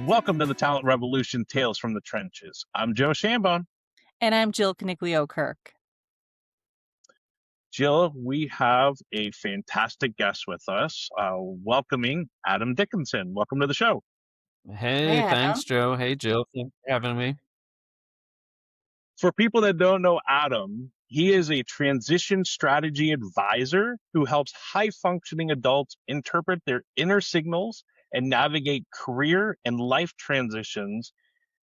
Welcome to the Talent Revolution Tales from the Trenches. I'm Joe Shambone. And I'm Jill Kniglio-Kirk. Jill, we have a fantastic guest with us, welcoming Adam Dickinson. Welcome to the show. Hi, Hey, Adam. thanks, Joe. Hey, Jill. Thanks for having me. For people that don't know Adam, he is a transition strategy advisor who helps high functioning adults interpret their inner signals and navigate career and life transitions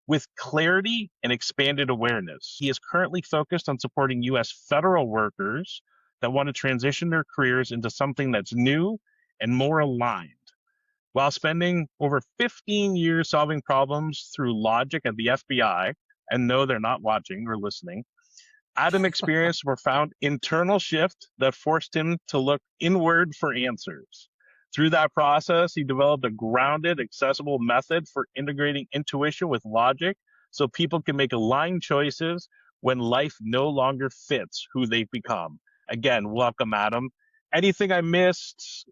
with clarity and expanded awareness. He is currently focused on supporting U.S. federal workers that want to transition their careers into something that's new and more aligned. While spending over 15 years solving problems through logic at the FBI, and no, they're not watching or listening, Adam experienced a profound internal shift that forced him to look inward for answers. Through that process, he developed a grounded, accessible method for integrating intuition with logic so people can make aligned choices when life no longer fits who they've become. Again, welcome, Adam. Anything I missed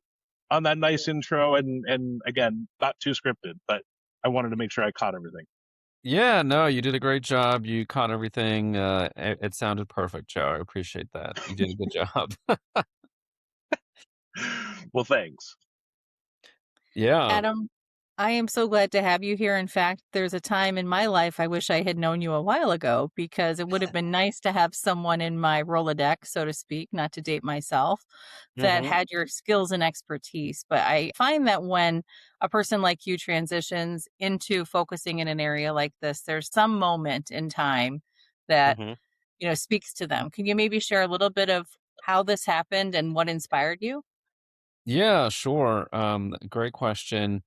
on that nice intro? And again, not too scripted, but I wanted to make sure I caught everything. Yeah, no, you did a great job. You caught everything. It sounded perfect, Joe. I appreciate that. You did a good job. Well, thanks. Yeah. Adam, I am so glad to have you here. In fact, there's a time in my life I wish I had known you a while ago, because it would have been nice to have someone in my Rolodex, so to speak, not to date myself, that Mhm. had your skills and expertise. But I find that when a person like you transitions into focusing in an area like this, there's some moment in time that, Mhm. speaks to them. Can you maybe share a little bit of how this happened and what inspired you? Yeah, sure. Great question.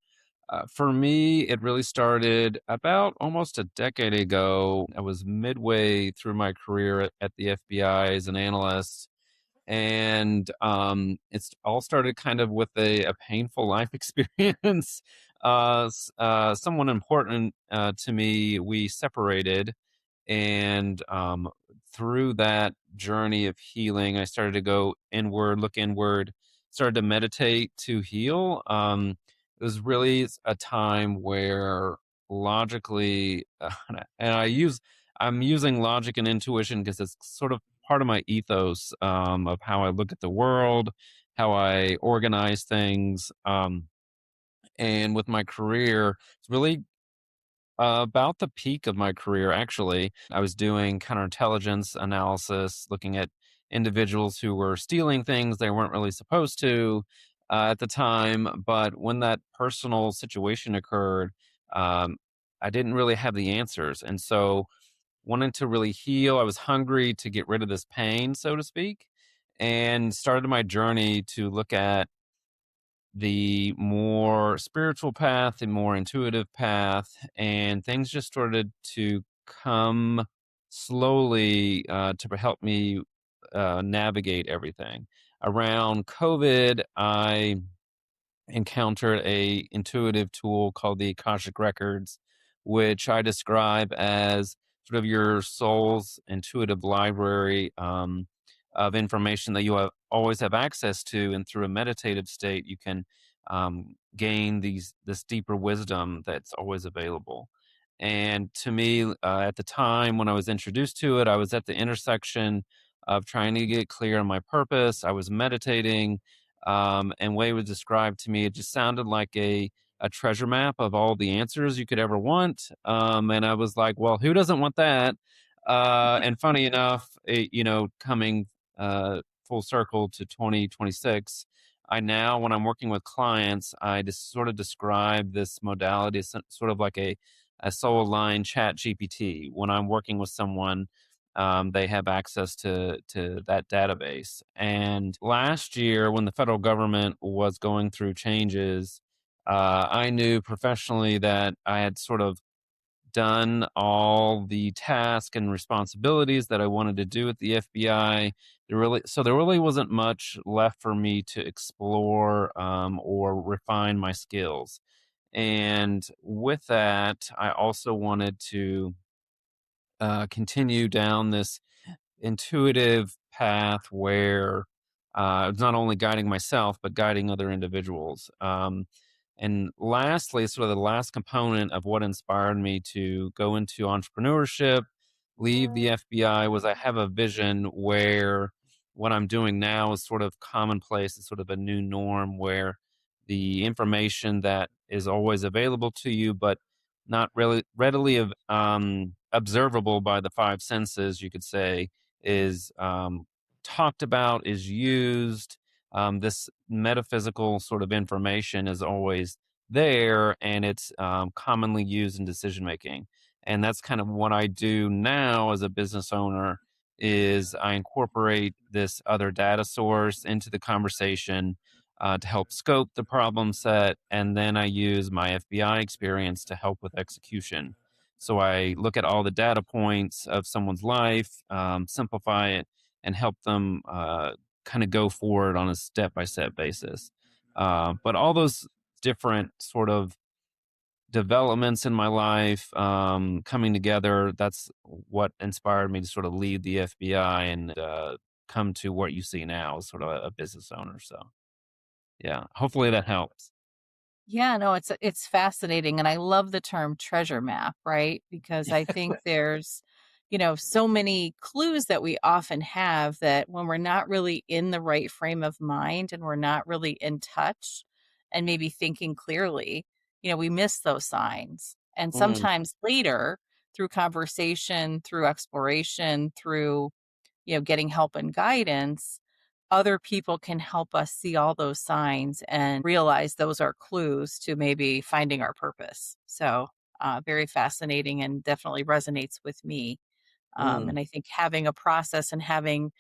For me, it really started about almost a decade ago. I was midway through my career at the FBI as an analyst. And it's all started kind of with a painful life experience. Someone important to me, we separated. And through that journey of healing, I started to go inward, look inward, started to meditate to heal. It was really a time where logically, and I'm using logic and intuition because it's sort of part of my ethos of how I look at the world, how I organize things. And with my career, it's really about the peak of my career, actually. I was doing counterintelligence analysis, looking at individuals who were stealing things they weren't really supposed to at the time. But when that personal situation occurred, um, I didn't really have the answers. And so, wanting to really heal, I was hungry to get rid of this pain, so to speak, and started my journey to look at the more spiritual path, the more intuitive path, and things just started to come slowly to help me navigate everything. Around COVID, I encountered a intuitive tool called the Akashic Records, which I describe as sort of your soul's intuitive library of information that you always have access to, and through a meditative state, you can gain this deeper wisdom that's always available. And to me, at the time when I was introduced to it, I was at the intersection of trying to get clear on my purpose. I was meditating, and way it was described to me, it just sounded like a treasure map of all the answers you could ever want. And I was like, well, who doesn't want that? And funny enough, coming full circle to 2026, I now, when I'm working with clients, I just sort of describe this modality as sort of like a soul aligned chat GPT. When I'm working with someone, they have access to that database. And last year, when the federal government was going through changes, I knew professionally that I had sort of done all the tasks and responsibilities that I wanted to do at the FBI. There really wasn't much left for me to explore or refine my skills. And with that, I also wanted to continue down this intuitive path where it's not only guiding myself but guiding other individuals. And lastly, sort of the last component of what inspired me to go into entrepreneurship, leave the FBI, was I have a vision where what I'm doing now is sort of commonplace. It's sort of a new norm where the information that is always available to you, but not really readily observable by the five senses, you could say, is talked about, is used. This metaphysical sort of information is always there, and it's commonly used in decision making. And that's kind of what I do now as a business owner, is I incorporate this other data source into the conversation to help scope the problem set, and then I use my FBI experience to help with execution. So I look at all the data points of someone's life, simplify it, and help them kind of go forward on a step by step basis. But all those different sort of developments in my life coming together, that's what inspired me to sort of leave the FBI and come to what you see now as sort of a business owner. So, yeah, hopefully that helps. Yeah, no, it's fascinating, and I love the term treasure map, right? Because I think there's, so many clues that we often have that when we're not really in the right frame of mind and we're not really in touch and maybe thinking clearly, we miss those signs. And Mm, sometimes later, through conversation, through exploration, through getting help and guidance, other people can help us see all those signs and realize those are clues to maybe finding our purpose. So, very fascinating and definitely resonates with me. mm, And I think having a process and having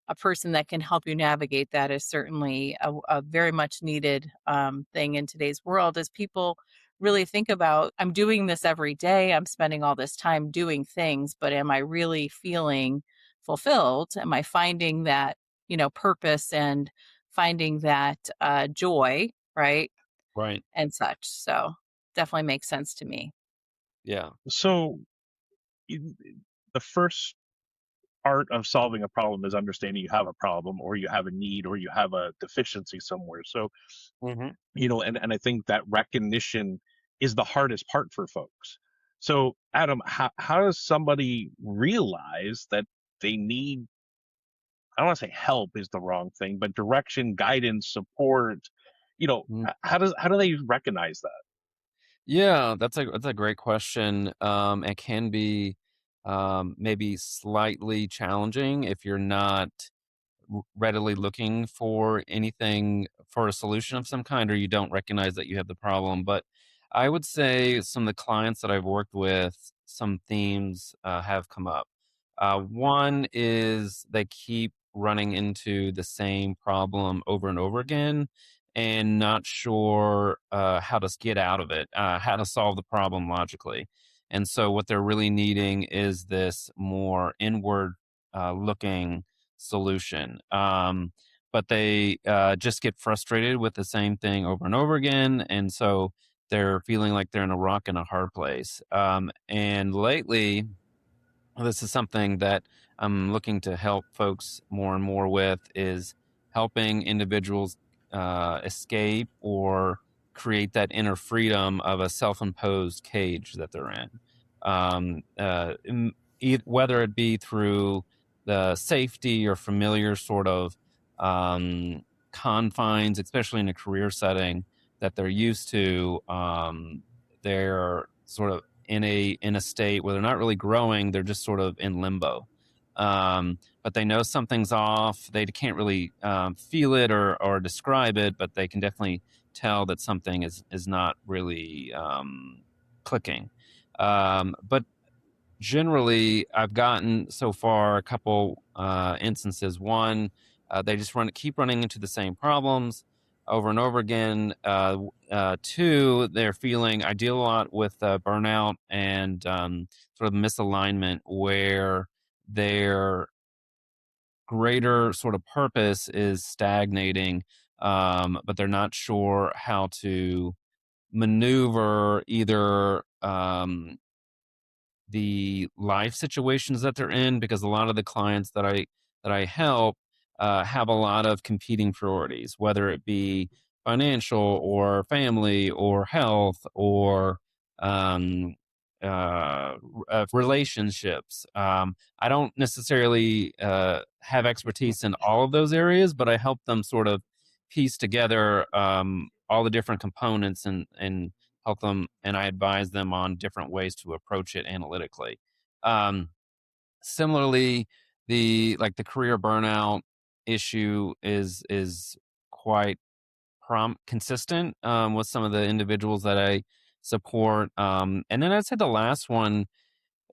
a person that can help you navigate that is certainly a very much needed thing in today's world as people really think about, I'm doing this every day. I'm spending all this time doing things, but am I really feeling fulfilled? Am I finding that, purpose and finding that joy, right? right. And such. So definitely makes sense to me. Yeah. So you- the first part of solving a problem is understanding you have a problem, or you have a need, or you have a deficiency somewhere. So, Hmm. and I think that recognition is the hardest part for folks. So, Adam, how does somebody realize that they need, I don't want to say help is the wrong thing, but direction, guidance, support? How do they recognize that? Yeah, that's a great question. It can be maybe slightly challenging if you're not readily looking for anything for a solution of some kind, or you don't recognize that you have the problem. But I would say some of the clients that I've worked with, some themes have come up. One is they keep running into the same problem over and over again and not sure how to get out of it, how to solve the problem logically. And so, what they're really needing is this more inward looking solution. But they just get frustrated with the same thing over and over again. And so they're feeling like they're in a rock and a hard place. And lately, this is something that I'm looking to help folks more and more with, is helping individuals escape or create that inner freedom of a self-imposed cage that they're in. Whether it be through the safety or familiar sort of confines, especially in a career setting that they're used to, they're sort of in a state where they're not really growing, they're just sort of in limbo. But they know something's off. They can't really feel it or describe it, but they can definitely tell that something is not really clicking. But generally, I've gotten so far a couple instances. One, they just keep running into the same problems over and over again. Two, they're feeling, I deal a lot with burnout and sort of misalignment, where their greater sort of purpose is stagnating, but they're not sure how to maneuver either the life situations that they're in, because a lot of the clients that I help have a lot of competing priorities, whether it be financial or family or health or um, relationships. I don't necessarily have expertise in all of those areas, but I help them sort of piece together all the different components and help them, and I advise them on different ways to approach it analytically. Um, Similarly, the career burnout issue is quite consistent with some of the individuals that I support. And then I'd say the last one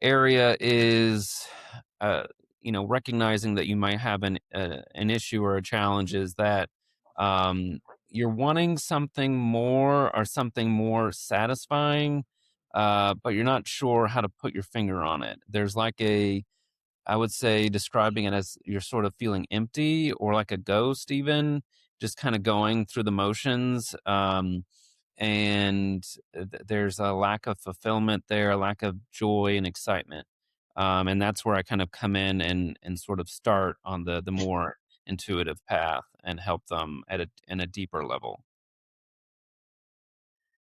area is, uh, recognizing that you might have an issue or a challenge is that um, you're wanting something more or something more satisfying, but you're not sure how to put your finger on it. There's like I would say describing it as you're sort of feeling empty or like a ghost, even just kind of going through the motions. And there's a lack of fulfillment there, a lack of joy and excitement. And that's where I kind of come in and sort of start on the more intuitive path and help them in a deeper level.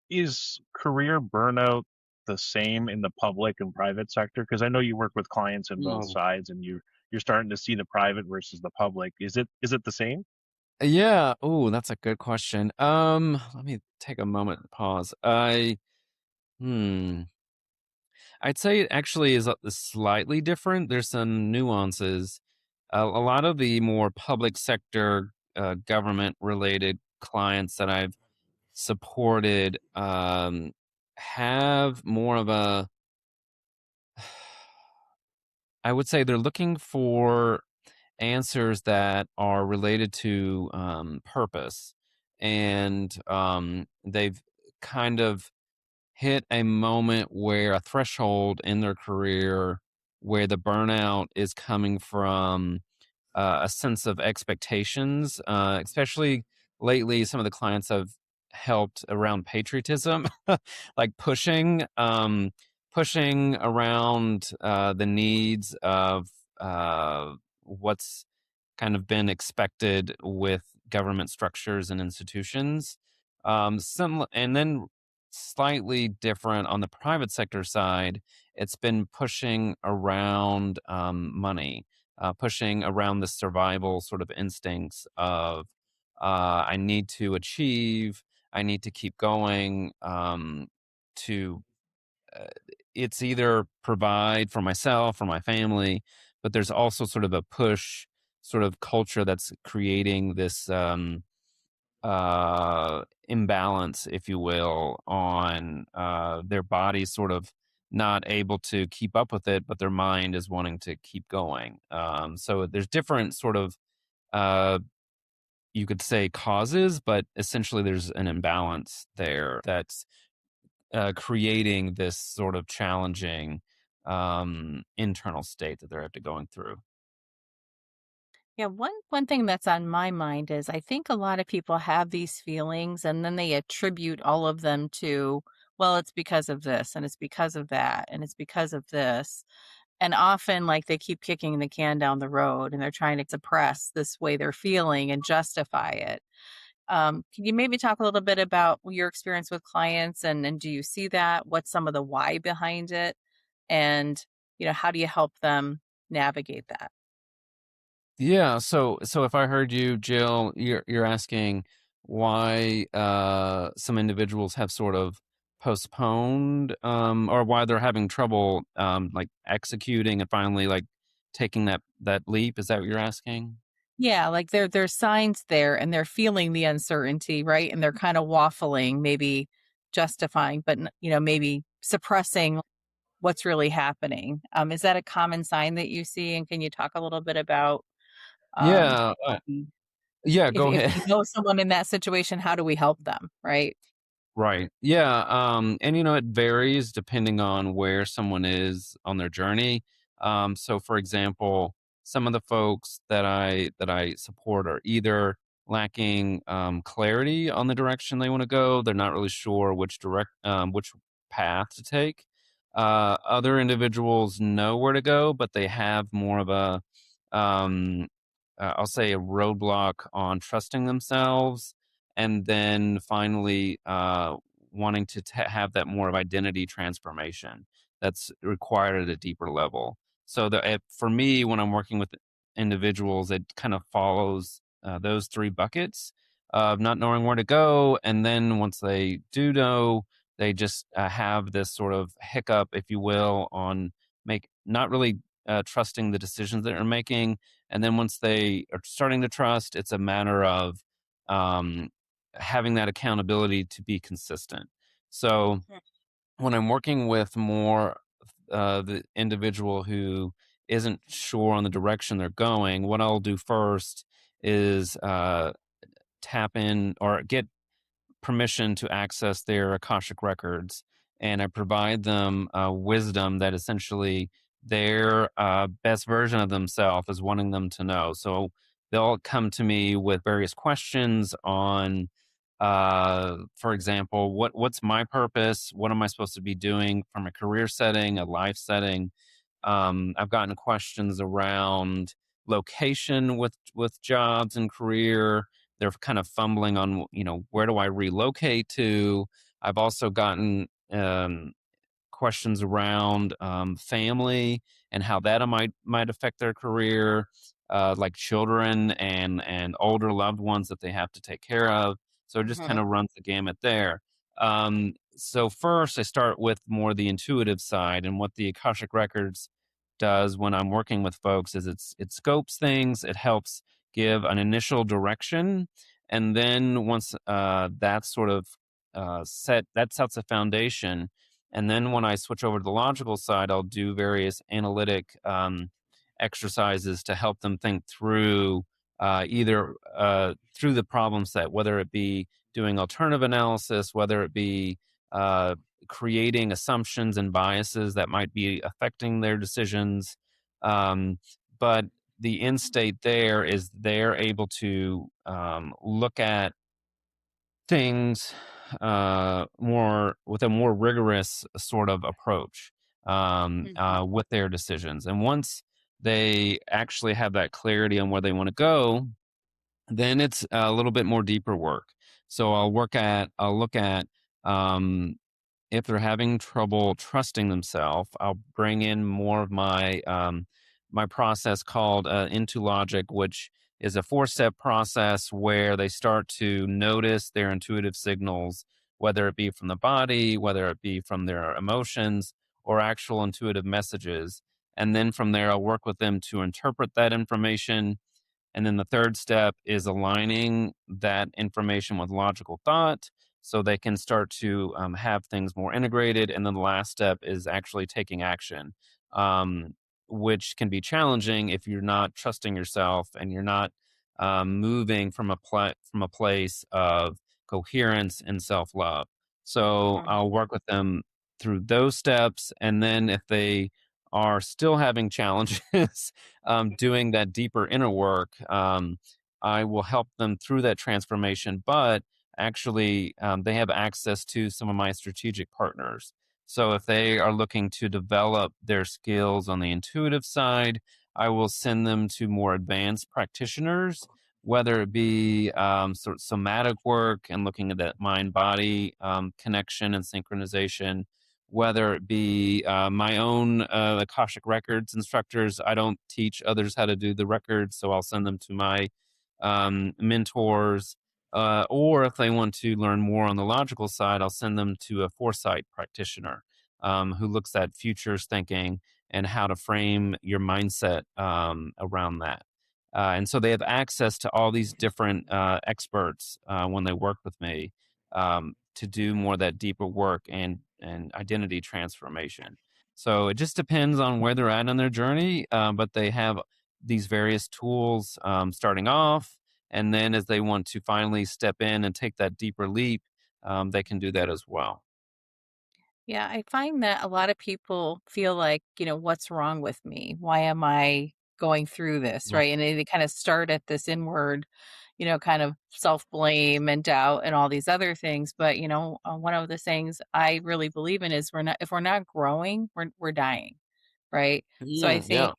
Is career burnout the same in the public and private sector? Because I know you work with clients in both Oh. sides, and you're starting to see the private versus the public. Is it the same? Yeah. Oh, that's a good question. Let me take a moment to pause. Hmm. I'd say it actually is slightly different. There's some nuances. A lot of the more public sector, government related clients that I've supported have more of a, I would say they're looking for answers that are related to purpose. And they've kind of hit a moment where a threshold in their career where the burnout is coming from a sense of expectations, especially lately. Some of the clients I've helped around patriotism, like pushing around the needs of what's kind of been expected with government structures and institutions. And then slightly different on the private sector side, it's been pushing around money, pushing around the survival sort of instincts of I need to achieve, I need to keep going to it's either provide for myself or my family, but there's also sort of a push sort of culture that's creating this imbalance, if you will, on their body sort of not able to keep up with it, but their mind is wanting to keep going. So there's different sort of, uh, you could say, causes, but essentially there's an imbalance there that's creating this sort of challenging internal state that they're going through. Yeah, one thing that's on my mind is I think a lot of people have these feelings and then they attribute all of them to, well, it's because of this and it's because of that and it's because of this. And often like they keep kicking the can down the road and they're trying to suppress this way they're feeling and justify it. Can you maybe talk a little bit about your experience with clients and do you see that? What's some of the why behind it? And, how do you help them navigate that? Yeah, so if I heard you, Jill, you're asking why some individuals have sort of postponed or why they're having trouble like executing and finally like taking that leap. Is that what you're asking? Yeah, like there's signs there and they're feeling the uncertainty, right? And they're kind of waffling, maybe justifying, but maybe suppressing what's really happening. Is that a common sign that you see? And can you talk a little bit about um Yeah, the- yeah, if go if ahead. we know someone in that situation, how do we help them, right? Right. Yeah. And it varies depending on where someone is on their journey. So for example, some of the folks that I support are either lacking clarity on the direction they want to go. They're not really sure which path to take. Other individuals know where to go, but they have more of um, I'll say a roadblock on trusting themselves and then finally wanting to have that more of identity transformation that's required at a deeper level. So for me, when I'm working with individuals, it kind of follows those three buckets of not knowing where to go, and then once they do know, they just have this sort of hiccup, if you will, on not really trusting the decisions that they're making. And then once they are starting to trust, it's a matter of um, having that accountability to be consistent. So when I'm working with more the individual who isn't sure on the direction they're going, what I'll do first is tap in or get permission to access their Akashic records, and I provide them wisdom that essentially their best version of themselves is wanting them to know. So they'll come to me with various questions on, for example, what's my purpose? What am I supposed to be doing from a career setting, a life setting? I've gotten questions around location with jobs and career. They're kind of fumbling on, where do I relocate to? I've also gotten questions around family and how that might affect their career, like children and older loved ones that they have to take care of. So it just kind of runs the gamut there. So first, I start with more the intuitive side, and what the Akashic Records does when I'm working with folks is it scopes things. It helps give an initial direction, and then once that's sort of that sets a foundation. And then when I switch over to the logical side, I'll do various analytic exercises to help them think through either through the problem set, whether it be doing alternative analysis, whether it be uh, creating assumptions and biases that might be affecting their decisions. But the end state there is they're able to look at things more with a more rigorous sort of approach with their decisions. And once they actually have that clarity on where they want to go, then it's a little bit more deeper work. So I'll look at if they're having trouble trusting themselves, I'll bring in more of my process called Into Logic, which is a 4-step process where they start to notice their intuitive signals, whether it be from the body, whether it be from their emotions, or actual intuitive messages. And then from there, I'll work with them to interpret that information. And then the third step is aligning that information with logical thought so they can start to have things more integrated. And then the last step is actually taking action, um, which can be challenging if you're not trusting yourself and you're not moving from from a place of coherence and self love. So I'll work with them through those steps. And then if they are still having challenges doing that deeper inner work, I will help them through that transformation. But actually, they have access to some of my strategic partners. So if they are looking to develop their skills on the intuitive side, I will send them to more advanced practitioners, whether it be sort of somatic work and looking at that mind body connection and synchronization, whether it be my own Akashic Records instructors. I don't teach others how to do the records, so I'll send them to my mentors. Or if they want to learn more on the logical side, I'll send them to a foresight practitioner who looks at futures thinking and how to frame your mindset around that. And so they have access to all these different experts when they work with me to do more of that deeper work and identity transformation. So it just depends on where they're at on their journey, but they have these various tools starting off. And then as they want to finally step in and take that deeper leap, they can do that as well. Yeah, I find that a lot of people feel like, what's wrong with me? Why am I going through this? Mm. Right. And they kind of start at this inward, kind of self blame and doubt and all these other things. But, one of the things I really believe in is if we're not growing, we're dying. Right. So I Mm, think,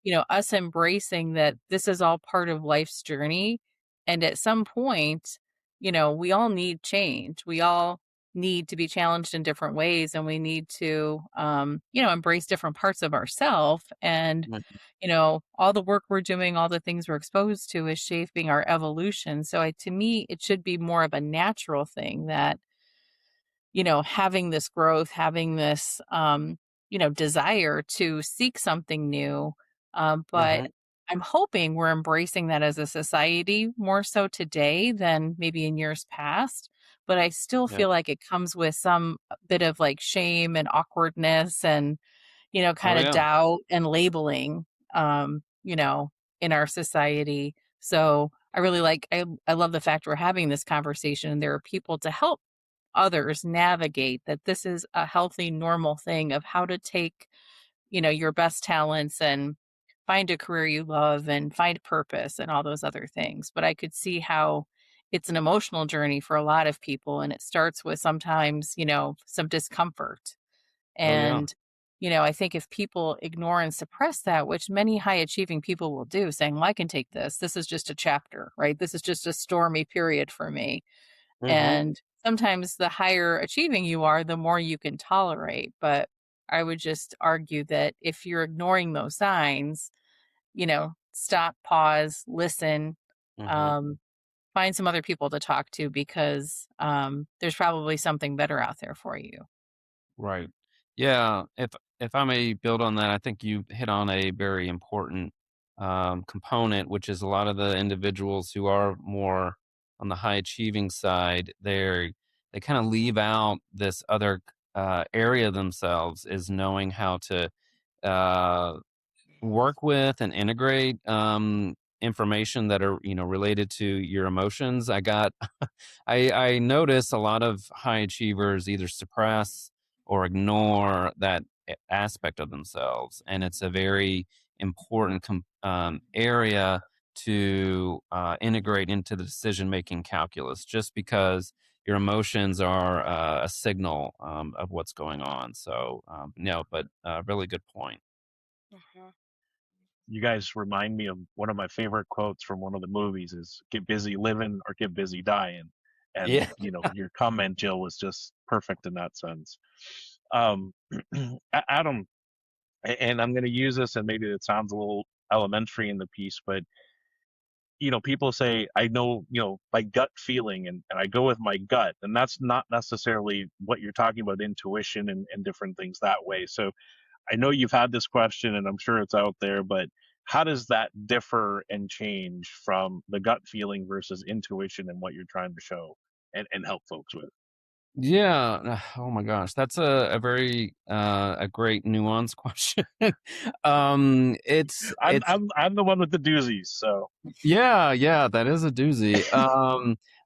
yeah. us embracing that this is all part of life's journey. And at some point, we all need change. We all need to be challenged in different ways, and we need to, embrace different parts of ourselves. And, Mhm. all the work we're doing, all the things we're exposed to is shaping our evolution. So to me, it should be more of a natural thing that, having this growth, having this, desire to seek something new. But Mhm. I'm hoping we're embracing that as a society more so today than maybe in years past. But I still Yeah. feel like it comes with some bit of like shame and awkwardness and, Oh kind of yeah. doubt and labeling, in our society. So I really I love the fact we're having this conversation and there are people to help others navigate that this is a healthy, normal thing of how to take, your best talents and find a career you love and find purpose and all those other things. But I could see how it's an emotional journey for a lot of people. And it starts with sometimes, some discomfort. Oh yeah. And, I think if people ignore and suppress that, which many high achieving people will do, saying, well, I can take this. This is just a chapter, right? This is just a stormy period for me. Mhm. And sometimes the higher achieving you are, the more you can tolerate. But I would just argue that if you're ignoring those signs, stop, pause, listen, Mhm. um, find some other people to talk to because there's probably something better out there for you. Right. Yeah. If I may build on that, I think you hit on a very important component, which is a lot of the individuals who are more on the high achieving side. They kind of leave out this other area of themselves, is knowing how to uh, work with and integrate information that are related to your emotions. I notice a lot of high achievers either suppress or ignore that aspect of themselves, and it's a very important area to integrate into the decision making calculus, just because your emotions are a signal of what's going on. So no, but really good point. Mhm. You guys remind me of one of my favorite quotes from one of the movies is "Get busy living or get busy dying," Yeah. and your comment, Jill, was just perfect in that sense. Um, Adam, and I'm going to use this, and maybe it sounds a little elementary in the piece, but people say, I know, my gut feeling, and I go with my gut. And that's not necessarily what you're talking about, intuition and different things that way. So I know you've had this question and I'm sure it's out there, but how does that differ and change from the gut feeling versus intuition and what you're trying to show and help folks with? Yeah. Oh my gosh, that's a very a great nuanced question. I'm, it's I'm, I'm the one with the doozies. So Yeah, yeah, that is a doozy.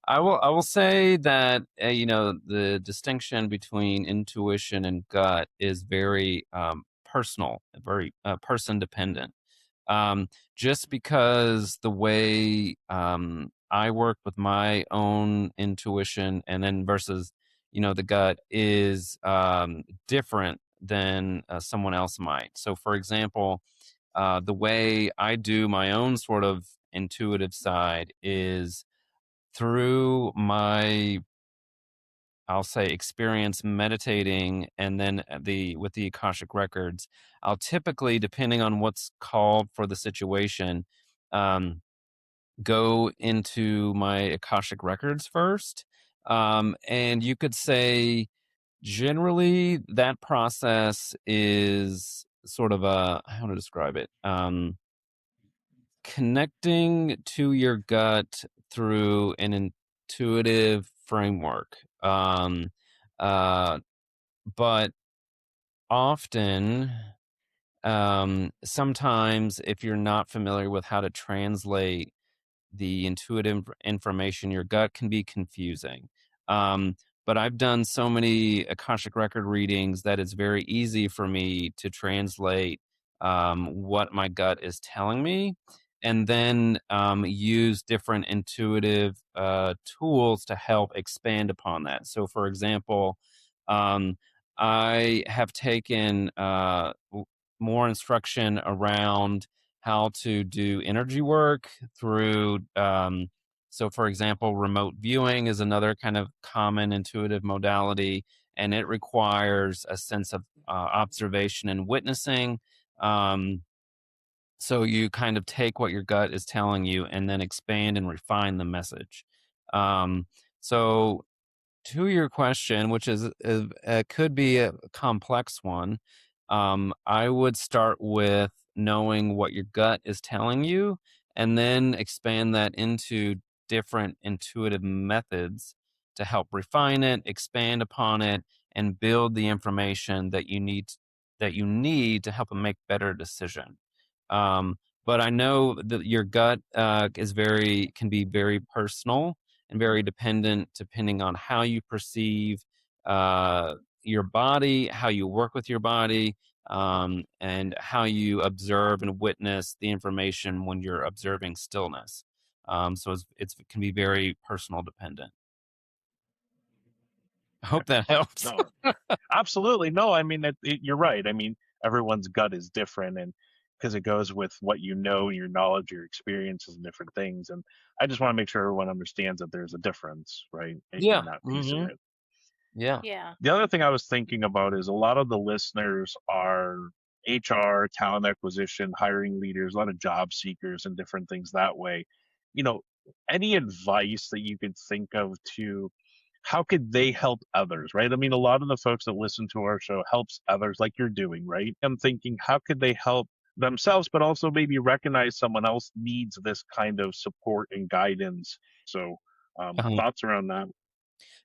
I will say that the distinction between intuition and gut is very personal, very person dependent. Just because the way I work with my own intuition and then versus the gut is different than someone else might. So, for example, the way I do my own sort of intuitive side is through my, I'll say, experience meditating, and then the with the Akashic records. I'll typically, depending on what's called for the situation, um, go into my Akashic records first. And you could say generally that process is sort of a, how to describe it, connecting to your gut through an intuitive framework. Uh, but often, sometimes if you're not familiar with how to translate the intuitive information, your gut can be confusing. Um, but I've done so many Akashic record readings that it's very easy for me to translate what my gut is telling me, and then use different intuitive tools to help expand upon that. So, for example, um, I have taken more instruction around how to do energy work through So, for example, remote viewing is another kind of common intuitive modality, and it requires a sense of observation and witnessing. Um, so you kind of take what your gut is telling you and then expand and refine the message. Um, so to your question, which is could be a complex one, I would start with knowing what your gut is telling you, and then expand that into different intuitive methods to help refine it, expand upon it, and build the information that you need to help them make better decision. Um, but I know that your gut can be very personal and very depending on how you perceive uh, your body, how you work with your body, and how you observe and witness the information when you're observing stillness. So it can be very personal dependent. I hope that helps. No, absolutely. No, I mean, you're right. I mean, everyone's gut is different, and because it goes with what you know, your knowledge, your experiences, and different things. And I just want to make sure everyone understands that there's a difference, right, in Yeah. that piece of Hmm. it. Yeah. Yeah. The other thing I was thinking about is a lot of the listeners are HR, talent acquisition, hiring leaders, a lot of job seekers, and different things that way. You know, any advice that you could think of to how could they help others, right? I mean, a lot of the folks that listen to our show helps others like you're doing, right? I'm thinking, how could they help themselves, but also maybe recognize someone else needs this kind of support and guidance. So, thoughts around that?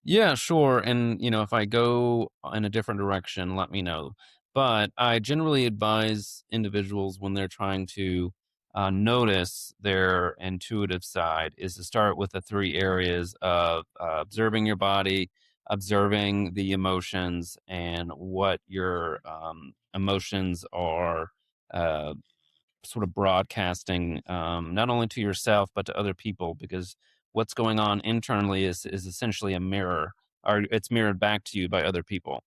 Yeah, sure. And, if I go in a different direction, let me know. But I generally advise individuals when they're trying to notice their intuitive side is to start with the three areas of observing your body, observing the emotions, and what your emotions are uh, sort of broadcasting, not only to yourself but to other people, because what's going on internally is essentially a mirror, or it's mirrored back to you by other people.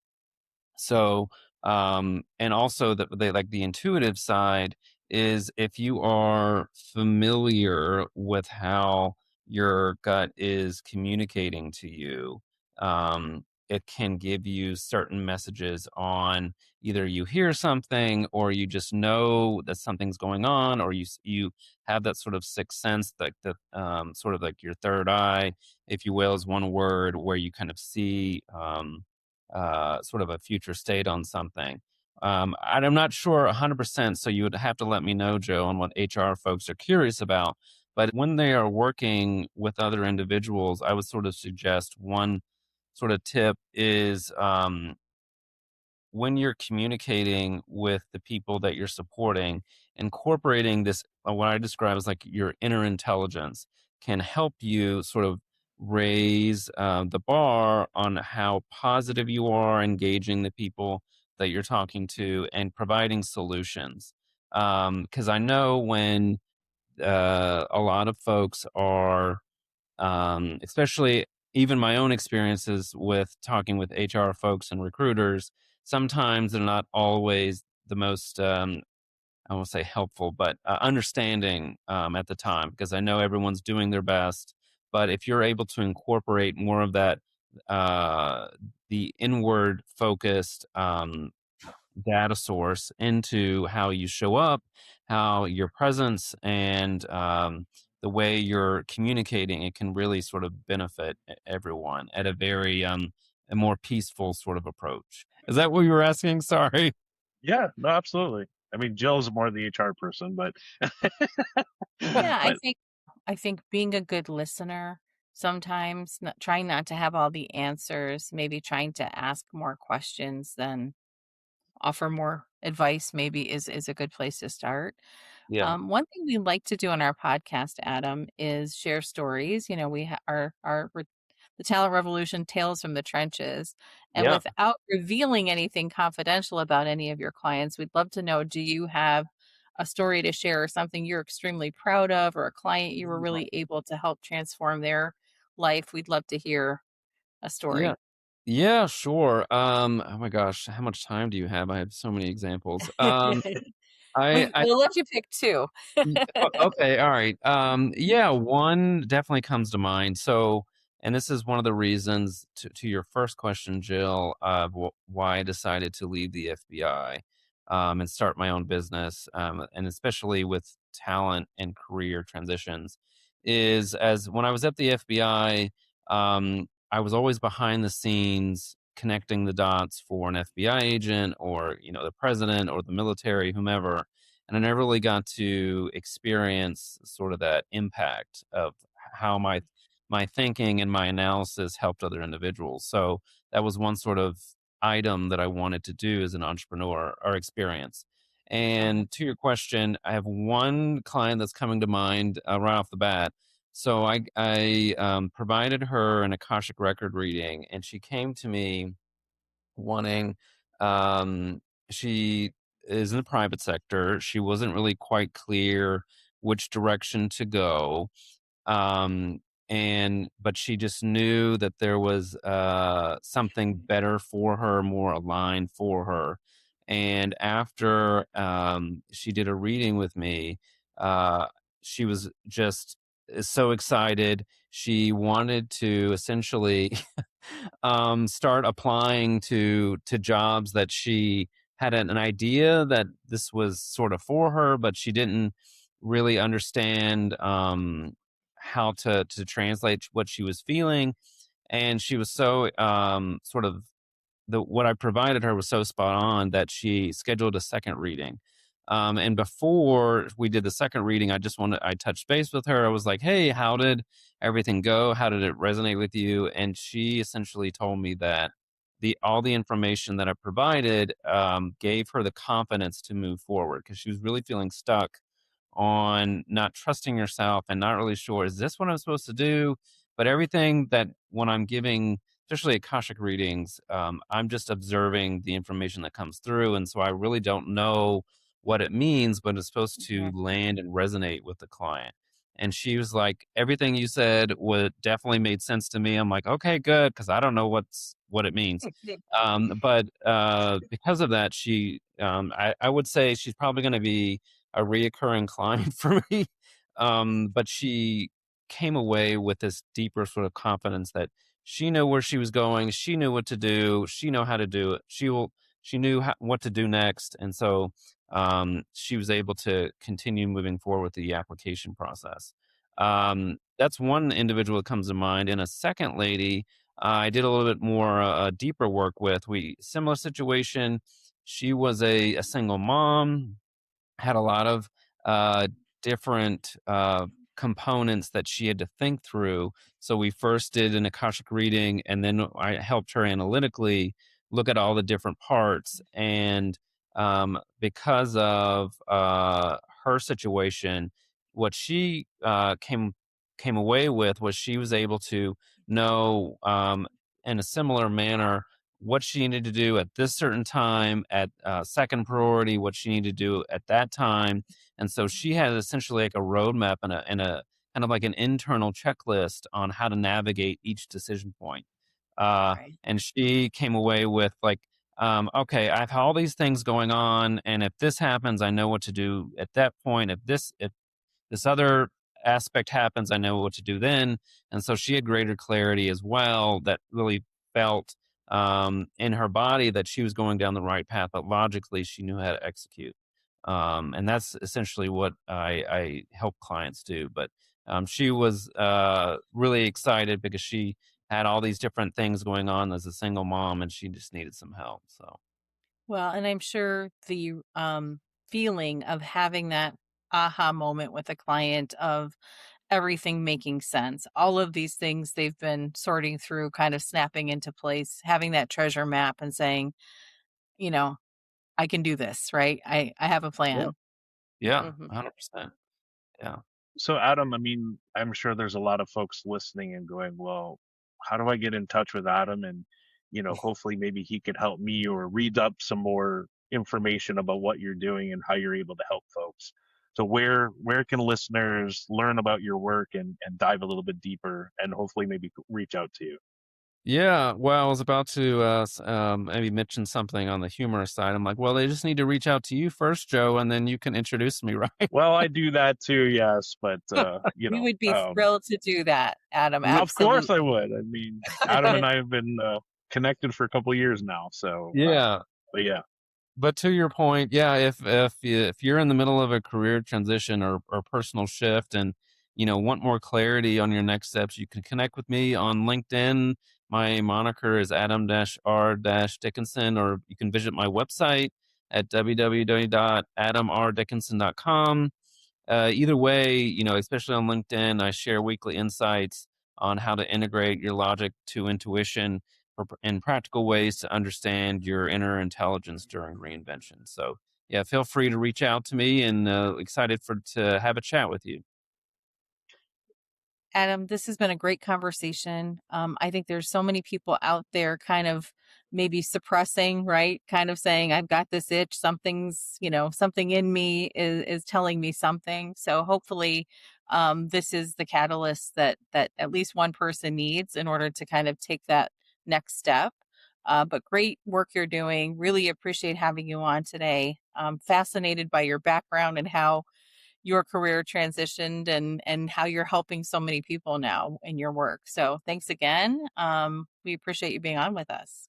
So, and also the intuitive side is if you are familiar with how your gut is communicating to you, it can give you certain messages on either you hear something or you just know that something's going on, or you have that sort of sixth sense, like the sort of like your third eye, if you will, is one word where you kind of see. Sort of a future state on something. And I'm not sure 100%, so you would have to let me know, Joe, on what HR folks are curious about. But when they are working with other individuals, I would sort of suggest one sort of tip is when you're communicating with the people that you're supporting, incorporating this, what I describe as like your inner intelligence, can help you sort of raise the bar on how positive you are engaging the people that you're talking to and providing solutions. Because I know when a lot of folks are especially even my own experiences with talking with HR folks and recruiters, sometimes they're not always the most, I won't say helpful, but understanding at the time, because I know everyone's doing their best. But if you're able to incorporate more of that, uh, the inward focused data source into how you show up, how your presence, and the way you're communicating, it can really sort of benefit everyone at a very a more peaceful sort of approach. Is that what you were asking? Sorry. Yeah, no, absolutely. I mean, Jill's more the HR person, but Yeah, I but think I think being a good listener, sometimes trying not to have all the answers, maybe trying to ask more questions than offer more advice maybe is a good place to start. Yeah. One thing we like to do on our podcast, Adam, is share stories. We the Talent Revolution Tales from the Trenches, and Yeah. without revealing anything confidential about any of your clients, we'd love to know: do you have a story to share, or something you're extremely proud of, or a client you were really able to help transform their life? We'd love to hear a Yeah. story. Yeah, sure. Oh my gosh, how much time do you have? I have so many examples. I We'll let you pick two. Okay, all right. Yeah, one definitely comes to mind. So, and this is one of the reasons to your first question, Jill, of why I decided to leave the FBI, and start my own business, and especially with talent and career transitions, is as when I was at the FBI, I was always behind the scenes connecting the dots for an FBI agent or the president or the military, whomever, and I never really got to experience sort of that impact of how my thinking and my analysis helped other individuals. So that was one sort of item that I wanted to do as an entrepreneur or experience. Uh-huh. And to your question, I have one client that's coming to mind right off the bat. So I provided her an Akashic record reading, and she came to me wanting um she is in the private sector. She wasn't really quite clear which direction to go. um and but she just knew that there was something better for her, more aligned for her. And after she did a reading with me, uh she was just so excited. She wanted to essentially start applying to jobs that she had an idea that this was sort of for her, but she didn't really understand how to translate what she was feeling. And she was so sort of the what I provided her was so spot on that she scheduled a second reading. And before we did the second reading, I touched base with her. I was like, "Hey, how did everything go? How did it resonate with you?" And she essentially told me that the all the information that I provided gave her the confidence to move forward, because she was really feeling stuck on not trusting yourself and not really sure, is this what I'm supposed to do? But everything that when I'm giving, especially Akashic readings, I'm just observing the information that comes through. And so I really don't know what it means, but it's supposed to Mhm. land and resonate with the client. And she was like, everything you said would definitely made sense to me. I'm like, okay, good, because I don't know what it means. But because of that, I would say she's probably going to be a reoccurring client for me. But she came away with this deeper sort of confidence that she knew where she was going. She knew what to do. She knew how to do it. She knew what to do next. And so she was able to continue moving forward with the application process. That's one individual that comes to mind. And a second lady, I did a little bit more deeper work with. Similar situation. She was a single mom, had a lot of uh, different components that she had to think through. So we first did an Akashic reading, and then I helped her analytically look at all the different parts. And because of her situation, what she came away with was she was able to know in a similar manner what she needed to do at this certain time at second priority, what she needed to do at that time. And so she had essentially like a roadmap and a kind of like an internal checklist on how to navigate each decision point. Right. And she came away with like, okay, I have all these things going on, and if this happens, I know what to do at that point. If this other aspect happens, I know what to do then. And so she had greater clarity as well, that really felt in her body that she was going down the right path, but logically she knew how to execute. And that's essentially what I help clients do. But she was really excited because she had all these different things going on as a single mom, and she just needed some help. So Well, and I'm sure the feeling of having that aha moment with a client of everything making sense, all of these things they've been sorting through, kind of snapping into place, having that treasure map and saying, you know, I can do this, right? I have a yeah, plan. yeah, Hmm. 100%. Yeah. So, Adam, I mean, I'm sure there's a lot of folks listening and going, well, how do I get in touch with Adam? And, hopefully maybe he could help me or read up some more information about what you're doing and how you're able to help folks. So where can listeners learn about your work and dive a little bit deeper and hopefully maybe reach out to you? Yeah, well, I was about to maybe mention something on the humorous side. I'm like, well, they just need to reach out to you first, Joe, and then you can introduce me, right? Well, I do that too, yes, but We would be thrilled to do that, Adam. of course I Absolutely. would. I mean, Adam and I have been connected for a couple of years now, so Yeah. but yeah. But to your point, yeah, if you're in the middle of a career transition or personal shift and want more clarity on your next steps, you can connect with me on LinkedIn. My moniker is Adam-R-Dickinson, or you can visit my website at www.adamrdickinson.com. Either way, especially on LinkedIn, I share weekly insights on how to integrate your logic to intuition in practical ways to understand your inner intelligence during reinvention. So, yeah, feel free to reach out to me, and excited to have a chat with you. Adam, this has been a great conversation. I think there's so many people out there kind of maybe suppressing, right? Kind of saying, I've got this itch, something in me is telling me something. So hopefully this is the catalyst that at least one person needs in order to kind of take that next step. But great work you're doing. Really appreciate having you on today. Fascinated by your background and how your career transitioned and how you're helping so many people now in your work. So thanks again. We appreciate you being on with us.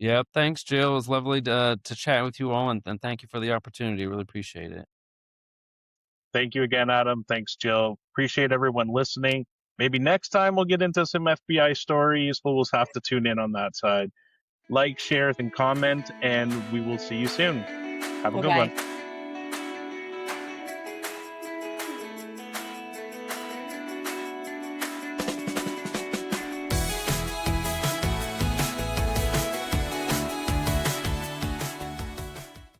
Yeah, thanks, Jill. It was lovely to chat with you all, and thank you for the opportunity. Really appreciate it. Thank you again, Adam. Thanks, Jill. Appreciate everyone listening. Maybe next time we'll get into some FBI stories, but we'll have to tune in on that side. Like, share, and comment, and we will see you soon. Have a good one.